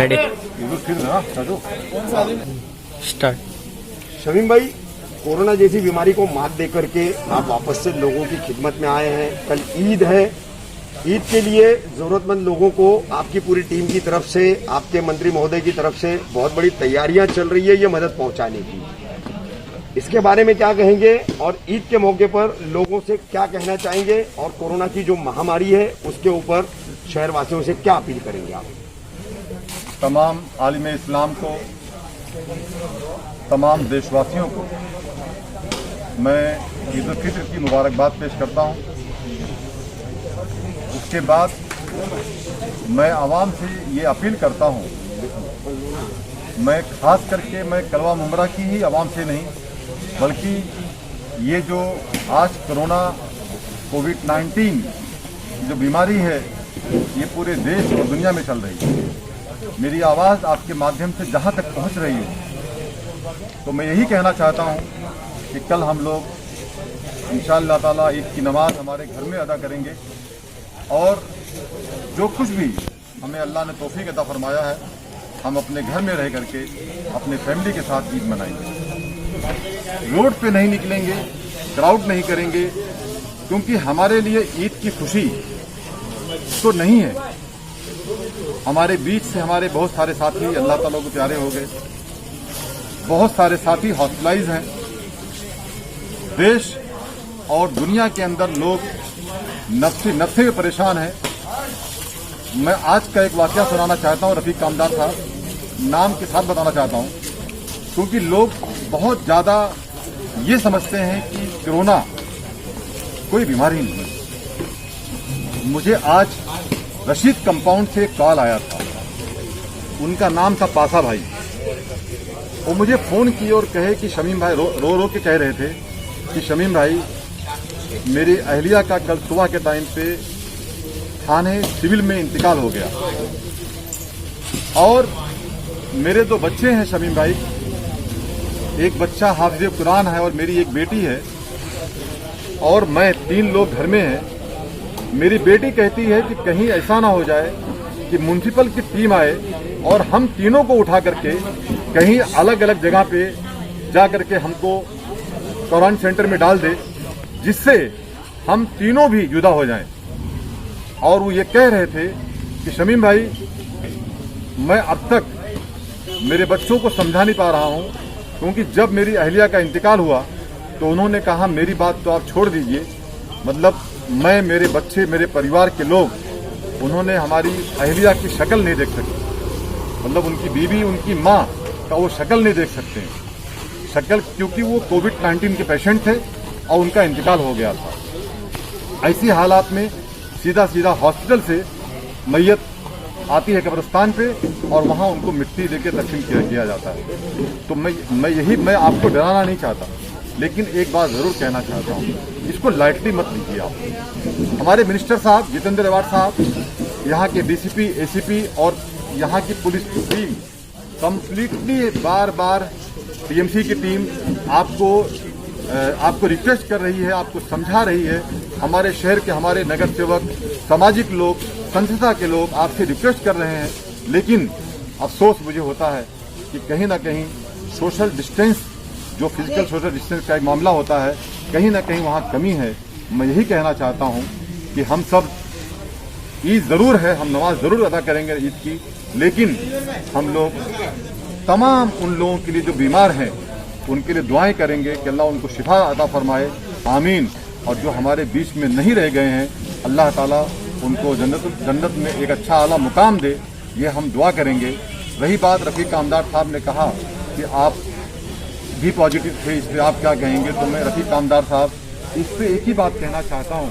Ready start. Shamim भाई, corona जैसी बीमारी को मात दे करके आप वापस से लोगों की खिदमत में आए हैं। कल ईद है, ईद के लिए जरूरतमंद लोगों को आपकी पूरी टीम की तरफ से, आपके मंत्री महोदय की तरफ से बहुत बड़ी तैयारियां चल रही है ये मदद पहुंचाने की। इसके बारे में क्या कहेंगे और ईद के मौके पर लोगों से क्या कहना चाहेंगे और कोरोना की जो महामारी है उसके ऊपर शहरवासियों से क्या अपील करेंगे आप? तमाम आलिम इस्लाम को, तमाम देशवासियों को मैं ईद उल फित्र की मुबारकबाद पेश करता हूं। उसके बाद मैं आवाम से ये अपील करता हूं, मैं खास करके मैं कलवा मुमरा की ही आवाम से नहीं, बल्कि ये जो आज कोरोना कोविड-19 जो बीमारी है ये पूरे देश और दुनिया में चल रही है। मेरी आवाज़ आपके माध्यम से जहां तक पहुंच रही है तो मैं यही कहना चाहता हूं कि कल हम लोग इंशाअल्लाह ताला ईद की नमाज हमारे घर में अदा करेंगे और जो कुछ भी हमें अल्लाह ने तौफीक अता फरमाया है हम अपने घर में रह करके अपने फैमिली के साथ ईद मनाएंगे। रोड पे नहीं निकलेंगे, क्राउड नहीं करेंगे, क्योंकि हमारे लिए ईद की खुशी तो नहीं है। हमारे बीच से हमारे बहुत सारे साथी अल्लाह ताला को प्यारे हो गए, बहुत सारे साथी हॉस्पिटलाइज हैं। देश और दुनिया के अंदर लोग नफ्से में परेशान हैं। मैं आज का एक वाकया सुनाना चाहता हूं, रफीक कामदार साहब नाम के साथ बताना चाहता हूं, क्योंकि लोग बहुत ज्यादा ये समझते हैं कि कोरोना कोई बीमारी नहीं है। मुझे आज रशीद कंपाउंड से एक कॉल आया था, उनका नाम था पासा भाई। वो मुझे फोन किए और कहे कि शमीम भाई, रो के कह रहे थे कि शमीम भाई मेरी अहलिया का कल सुबह के टाइम पे थाने सिविल में इंतकाल हो गया और मेरे दो बच्चे हैं शमीम भाई, एक बच्चा हाफिज़ कुरान है और मेरी एक बेटी है और मैं, 3 लोग घर में हैं। मेरी बेटी कहती है कि कहीं ऐसा ना हो जाए कि म्युनिसिपल की टीम आए और हम तीनों को उठा करके कहीं अलग अलग जगह पे जा करके हमको क्वारंटाइन सेंटर में डाल दे, जिससे हम तीनों भी जुदा हो जाएं। और वो ये कह रहे थे कि शमीम भाई मैं अब तक मेरे बच्चों को समझा नहीं पा रहा हूं, क्योंकि जब मेरी अहलिया का इंतकाल हुआ तो उन्होंने कहा मेरी बात तो आप छोड़ दीजिए, मतलब मैं, मेरे बच्चे, मेरे परिवार के लोग, उन्होंने हमारी अहलिया की शक्ल नहीं देख सके, मतलब उनकी बीवी, उनकी माँ का वो शक्ल नहीं देख सकते हैं, शक्ल, क्योंकि वो कोविड-19 के पेशेंट थे और उनका इंतकाल हो गया था। ऐसी हालात में सीधा हॉस्पिटल से मैयत आती है कब्रिस्तान पे और वहां उनको मिट्टी देके दफन किया जाता है। तो मैं आपको डराना नहीं चाहता, लेकिन एक बात जरूर कहना चाहता हूँ, इसको लाइटली मत लीजिए आप। हमारे मिनिस्टर साहब जितेंद्र अवाड साहब, यहाँ के डीसीपी, एसीपी और यहाँ की पुलिस टीम कंप्लीटली बार टीएमसी की टीम आपको रिक्वेस्ट कर रही है, आपको समझा रही है। हमारे शहर के, हमारे नगर सेवक, सामाजिक लोग, संस्था के लोग आपसे रिक्वेस्ट कर रहे हैं, लेकिन अफसोस मुझे होता है कि कहीं ना कहीं सोशल डिस्टेंस, जो फिजिकल सोशल डिस्टेंस का एक मामला होता है, कहीं ना कहीं वहाँ कमी है। मैं यही कहना चाहता हूँ कि हम सब, ईद जरूर है, हम नमाज जरूर अदा करेंगे ईद की, लेकिन हम लोग तमाम उन लोगों के लिए जो बीमार हैं उनके लिए दुआएं करेंगे कि अल्लाह उनको शिफा अता फरमाए, आमीन। और जो हमारे बीच में नहीं रह गए हैं, अल्लाह ताला उनको जन्नत में एक अच्छा आला मुकाम दे, ये हम दुआ करेंगे। रही बात रफीक कामदार साहब ने कहा कि आप भी पॉजिटिव थे, इस पर आप क्या कहेंगे? तो मैं रफीक कामदार साहब, इस पर एक ही बात कहना चाहता हूँ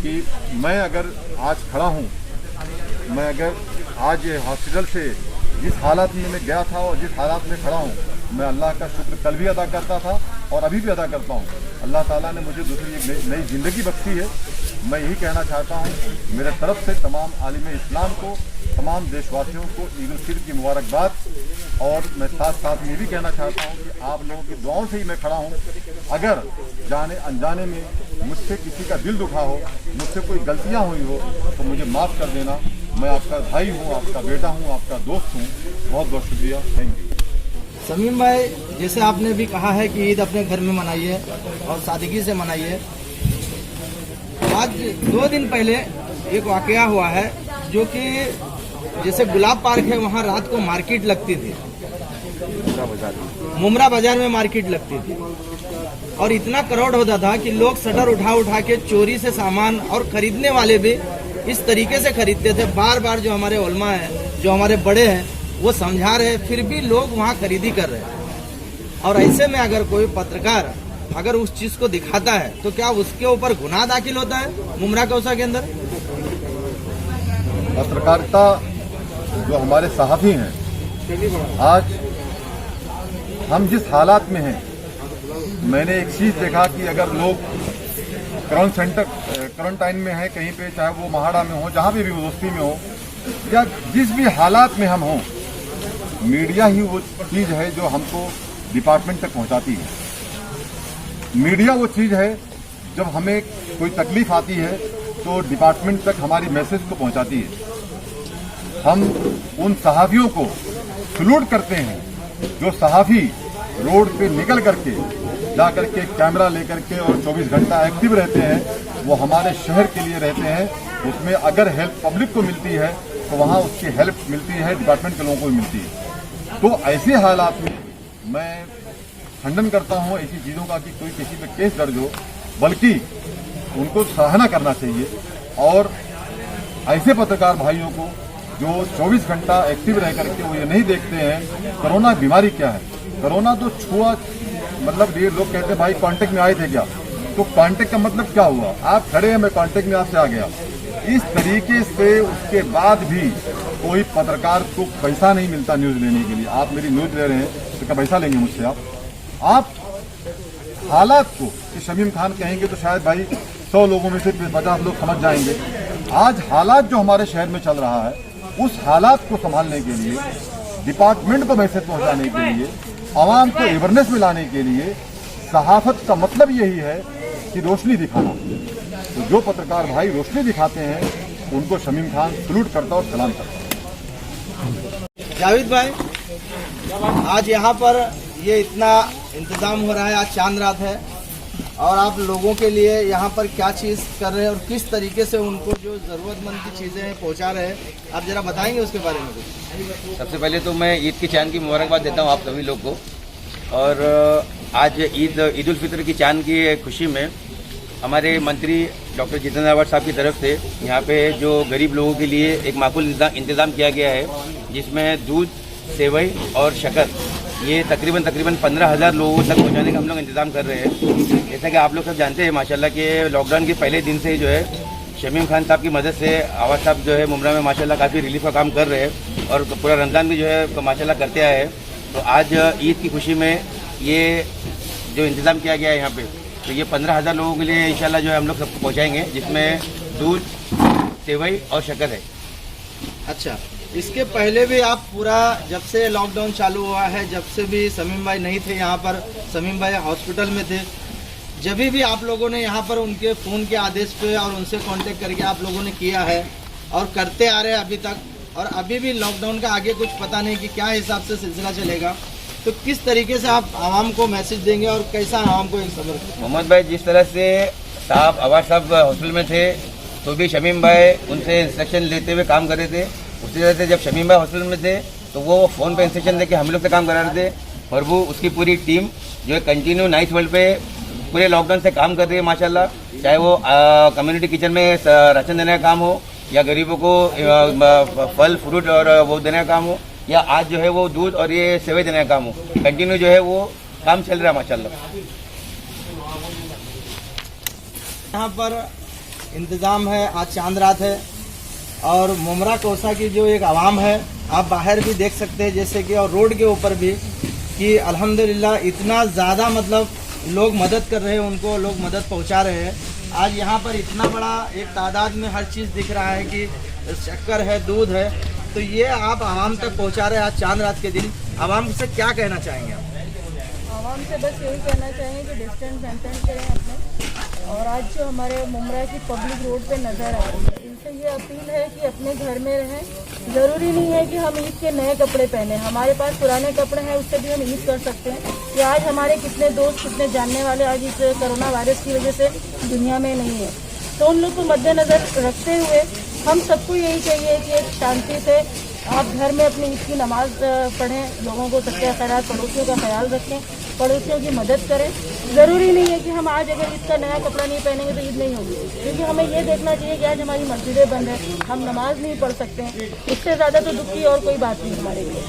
कि मैं अगर आज खड़ा हूँ, मैं अगर आज हॉस्पिटल से जिस हालत में मैं गया था और जिस हालात में खड़ा हूँ, मैं अल्लाह का शुक्र कल भी अदा करता था और अभी भी अदा करता हूँ। अल्लाह ताला ने मुझे दूसरी एक नई जिंदगी बख्शी है। मैं यही कहना चाहता हूँ, मेरे तरफ से तमाम आलिम इस्लाम को, तमाम देशवासियों को ईद उल फित्र की मुबारकबाद। और मैं साथ ये भी कहना चाहता हूँ कि आप लोगों की दुआओं से ही मैं खड़ा हूँ। अगर जाने अनजाने में मुझसे किसी का दिल दुखा हो, मुझसे कोई गलतियाँ हुई हो, तो मुझे माफ़ कर देना। मैं आपका भाई हूँ, आपका बेटा हूँ, आपका दोस्त हूँ। बहुत बहुत शुक्रिया, थैंक यू। समीम भाई, जैसे आपने भी कहा है कि ईद अपने घर में मनाइए और सादगी से मनाइए। आज 2 दिन पहले एक वाकया हुआ है जो कि जैसे गुलाब पार्क है, वहाँ रात को मार्केट लगती थी, मुमरा बाजार में मार्केट लगती थी, और इतना क्राउड होता था कि लोग शटर उठा उठा के चोरी से सामान, और खरीदने वाले भी इस तरीके से खरीदते थे। बार बार जो हमारे उलमा है, जो हमारे बड़े हैं, वो समझा रहे, फिर भी लोग वहाँ खरीदी कर रहे हैं। और ऐसे में अगर कोई पत्रकार अगर उस चीज को दिखाता है तो क्या उसके ऊपर गुनाह दाखिल होता है मुमरा कौसा के अंदर? पत्रकारिता जो हमारे सहाफ़ी हैं, आज हम जिस हालात में हैं, मैंने एक चीज़ देखा कि अगर लोग क्वारंटाइन में है कहीं पे, चाहे वो महाड़ा में हो, जहाँ भी वो दोस्ती में हो, या जिस भी हालात में हम हों, मीडिया ही वो चीज़ है जो हमको डिपार्टमेंट तक पहुँचाती है। मीडिया वो चीज़ है जब हमें कोई तकलीफ आती है तो डिपार्टमेंट तक हमारी मैसेज को पहुँचाती है। हम उन सहाफ़ियों को सलूट करते हैं जो सहाफ़ी रोड पे निकल करके जा करके कैमरा लेकर के और 24 घंटा एक्टिव रहते हैं। वो हमारे शहर के लिए रहते हैं। उसमें अगर हेल्प पब्लिक को मिलती है तो वहाँ उसकी हेल्प मिलती है, डिपार्टमेंट के लोगों को भी मिलती है। तो ऐसे हालात में मैं खंडन करता हूँ ऐसी चीज़ों का कि कोई किसी पे केस दर्ज हो, बल्कि उनको सराहना करना चाहिए। और ऐसे पत्रकार भाइयों को जो 24 घंटा एक्टिव रह करके वो ये नहीं देखते हैं कोरोना बीमारी क्या है। कोरोना तो छुआ, मतलब ये लोग कहते हैं भाई कांटेक्ट में आए थे क्या, तो कांटेक्ट का मतलब क्या हुआ? आप खड़े हैं, मैं कांटेक्ट में आपसे आ गया। इस तरीके से उसके बाद भी कोई पत्रकार को पैसा नहीं मिलता न्यूज़ लेने के लिए। आप मेरी न्यूज़ ले रहे हैं तो क्या पैसा लेंगे मुझसे? आप हालात को कि शमीम खान कहेंगे तो शायद भाई 100 लोगों में से 50 लोग समझ जाएंगे। आज हालात जो हमारे शहर में चल रहा है, उस हालात को संभालने के लिए, डिपार्टमेंट को मैसेज पहुंचाने के लिए, आवाम को अवेयरनेस में लाने के लिए, सहाफत का मतलब यही है कि रोशनी दिखाना। तो जो पत्रकार भाई रोशनी दिखाते हैं उनको शमीम खान सलूट करता और सलाम करता। जावेद भाई, आज यहाँ पर ये इतना इंतजाम हो रहा है, आज चांद रात है, और आप लोगों के लिए यहाँ पर क्या चीज़ कर रहे हैं और किस तरीके से उनको जो ज़रूरतमंद की चीज़ें पहुँचा रहे हैं, आप जरा बताएंगे उसके बारे में कुछ? सबसे पहले तो मैं ईद की चांद की मुबारकबाद देता हूँ आप सभी लोग को। और आज ईद उल फितर की चांद की खुशी में हमारे मंत्री डॉक्टर जितेंद्र अवाड साहब की तरफ से यहाँ पे जो गरीब लोगों के लिए एक माकूल इंतज़ाम किया गया है, जिसमें दूध, सेवई और शक्कर, ये तकरीबन 15,000 लोगों तक पहुँचाने का हम लोग इंतज़ाम कर रहे हैं। जैसा कि आप लोग सब जानते हैं माशाल्लाह कि लॉकडाउन के पहले दिन से जो है शमीम खान साहब की मदद से अवाद साहब जो है मुमरा में माशाल्लाह काफ़ी रिलीफ का काम कर रहे हैं, और पूरा रमज़ान भी जो है माशाल्लाह करते आए हैं। तो आज ईद की खुशी में ये जो इंतज़ाम किया गया है यहाँ पे, तो ये 15,000 लोगों के लिए इंशाल्लाह जो है हम लोग सबको पहुँचाएँगे, जिसमें दूध, सेवई और शक्कर है। अच्छा, इसके पहले भी आप पूरा, जब से लॉकडाउन चालू हुआ है, जब से भी समीम भाई नहीं थे यहाँ पर, समीम भाई हॉस्पिटल में थे, जब भी आप लोगों ने यहाँ पर उनके फ़ोन के आदेश पे और उनसे कांटेक्ट करके आप लोगों ने किया है और करते आ रहे हैं अभी तक, और अभी भी लॉकडाउन का आगे कुछ पता नहीं कि क्या हिसाब से सिलसिला चलेगा। तो किस तरीके से आप आवाम को मैसेज देंगे और कैसा आवाम को एक खबर? मोहम्मद भाई, जिस तरह से साहब अवाद साहब हॉस्पिटल में थे तो भी शमीम भाई उनसे इंस्ट्रक्शन लेते हुए काम कर रहे थे। उसी तरह से जब शमीम भाई हॉस्पिटल में थे तो वो फ़ोन पे इंस्ट्रक्शन देके हम लोग से काम करा रहे थे, और वो उसकी पूरी टीम जो है कंटिन्यू नाइट वर्ल्ड पे पूरे लॉकडाउन से काम कर रही है माशाल्लाह। चाहे वो कम्युनिटी किचन में राशन देने का काम हो, या गरीबों को फल फ्रूट और वो देने का काम हो, या आज जो है वो दूध और ये सेवई देने का काम हो, कंटिन्यू जो है वो काम चल रहा है माशाल्लाह। यहाँ पर इंतज़ाम है, आज चांद रात है, और मुमरा कोसा की जो एक आवाम है, आप बाहर भी देख सकते हैं जैसे कि, और रोड के ऊपर भी, कि अल्हम्दुलिल्लाह इतना ज़्यादा मतलब लोग मदद कर रहे हैं, उनको लोग मदद पहुंचा रहे हैं। आज यहाँ पर इतना बड़ा एक तादाद में हर चीज़ दिख रहा है कि शक्कर है, दूध है, तो ये आप आवाम तक पहुंचा रहे हैं आज चांद रात के दिन। आवाम से क्या कहना चाहेंगे आप? आवाम से बस यही कहना चाहेंगे कि डिस्टेंस मेंटेन करें अपने, और आज जो हमारे मुमरा की पब्लिक रोड पे नज़र आ रही है, इन से ये अपील है कि अपने घर में रहें। जरूरी नहीं है कि हम ईद के नए कपड़े पहने, हमारे पास पुराने कपड़े हैं, उससे भी हम ईद कर सकते हैं। कि आज हमारे कितने दोस्त, कितने जानने वाले आज इस कोरोना वायरस की वजह से दुनिया में नहीं है। तो उन लोग को मद्देनजर रखते हुए हम सबको यही चाहिए कि एक शांति से आप घर में अपनी ईद की नमाज पढ़ें, लोगों को सबके खैरात, पड़ोसियों का ख्याल रखें, पड़ोसियों की मदद करें। ज़रूरी नहीं है कि हम आज अगर ईद का नया कपड़ा नहीं पहनेंगे तो ईद नहीं होगी, क्योंकि हमें ये देखना चाहिए कि आज हमारी मस्जिदें बंद हैं, हम नमाज नहीं पढ़ सकते हैं। इससे ज़्यादा तो दुख की और कोई बात नहीं हमारे लिए।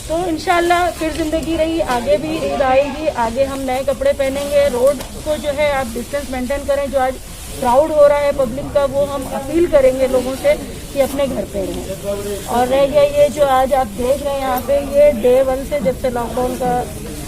तो इंशाल्लाह फिर ज़िंदगी रही, आगे भी ईद आएगी, आगे हम नए कपड़े पहनेंगे। रोड को जो है आप डिस्टेंस मेंटेन करें, जो आज क्राउड हो रहा है पब्लिक का, वो हम अपील करेंगे लोगों से कि अपने घर पे रहें। और रह गया ये जो आज आप देख रहे हैं यहाँ पे, ये डे 1 से जब से लॉकडाउन का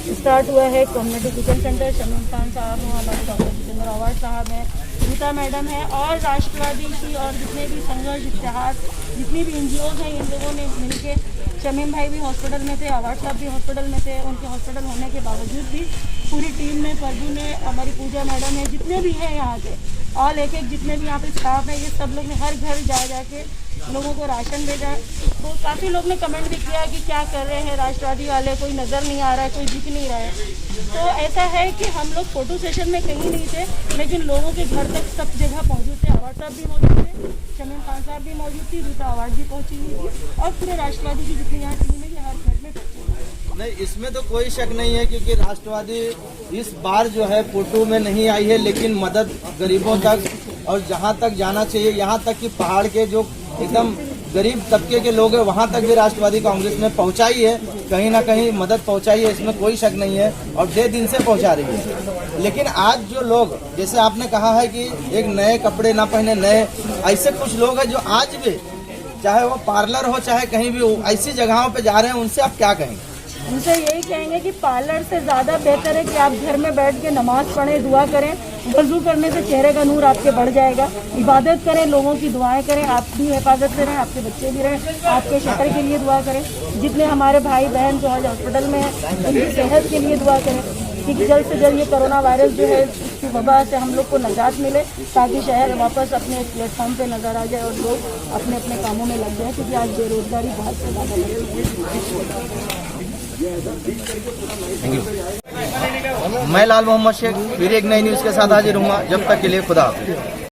स्टार्ट हुआ है, community kitchen centre Shamim Khan साहब हैं, हमारे डॉक्टर जितेंद्र अवार्ड साहब हैं, गीता मैडम है, और राष्ट्रवादी की और जितने भी संघर्ष इत्तेहाद, जितनी भी NGOs हैं, इन लोगों ने मिलकर, शमीम भाई भी हॉस्पिटल में थे, अवार्ड साहब भी हॉस्पिटल में थे, उनके हॉस्पिटल होने के बावजूद भी पूरी टीम ने, परदू ने, हमारी पूजा मैडम है, जितने भी हैं यहाँ के ऑल एक जितने भी यहाँ पे स्टाफ है, ये सब लोग ने हर घर जा के लोगों को राशन भेजा। तो काफ़ी लोग ने कमेंट भी किया कि क्या कर रहे हैं राष्ट्रवादी वाले, कोई नज़र नहीं आ रहा है, कोई दिख नहीं रहा है। तो ऐसा है कि हम लोग फोटो सेशन में कहीं नहीं थे, लेकिन लोगों के घर तक सब जगह पहुँचे थे। अवार्ड साहब भी मौजूद थे, शमीम खान साहब भी मौजूद थी, गीता अवार्ड भी पहुँची हुई थी, और पूरे राष्ट्रवादी की जितनी यहाँ टीम है, ये हर घर में पहुँची। नहीं, इसमें तो कोई शक नहीं है, क्योंकि राष्ट्रवादी इस बार जो है फोटो में नहीं आई है, लेकिन मदद गरीबों तक और जहां तक जाना चाहिए, यहां तक कि पहाड़ के जो एकदम गरीब तबके के लोग हैं वहां तक भी राष्ट्रवादी कांग्रेस ने पहुंचाई है, कहीं ना कहीं मदद पहुंचाई है, इसमें कोई शक नहीं है, और 6 दिन से पहुंचा रही है। लेकिन आज जो लोग, जैसे आपने कहा है कि एक नए कपड़े ना पहने, नए, ऐसे कुछ लोग हैं जो आज भी, चाहे वो पार्लर हो चाहे कहीं भी हो, ऐसी जगहों पे जा रहे हैं, उनसे आप क्या कहेंगे? उनसे यही कहेंगे कि पार्लर से ज़्यादा बेहतर है कि आप घर में बैठ के नमाज पढ़ें, दुआ करें। वज़ू करने से चेहरे का नूर आपके बढ़ जाएगा। इबादत करें, लोगों की दुआएं करें, आप भी हिफाजत से रहें, आपके बच्चे भी रहें, आपके शहर के लिए दुआ करें। जितने हमारे भाई बहन जो आज हॉस्पिटल में हैं, उनकी सेहत के लिए दुआ करें कि जल्द से जल्द ये कोरोना वायरस जो है, इसकी वबा से हम लोग को निजात मिले, ताकि शहर वापस अपने प्लेटफॉर्म पे नजर आ जाए और लोग अपने अपने कामों में लग जाए, क्योंकि आज बेरोजगारी बहुत से ज़्यादा बढ़ रही है। मैं लाल मोहम्मद शेख फिर एक नई न्यूज़ के साथ हाजिर हूँ। जब तक के लिए खुदा हाफिज़।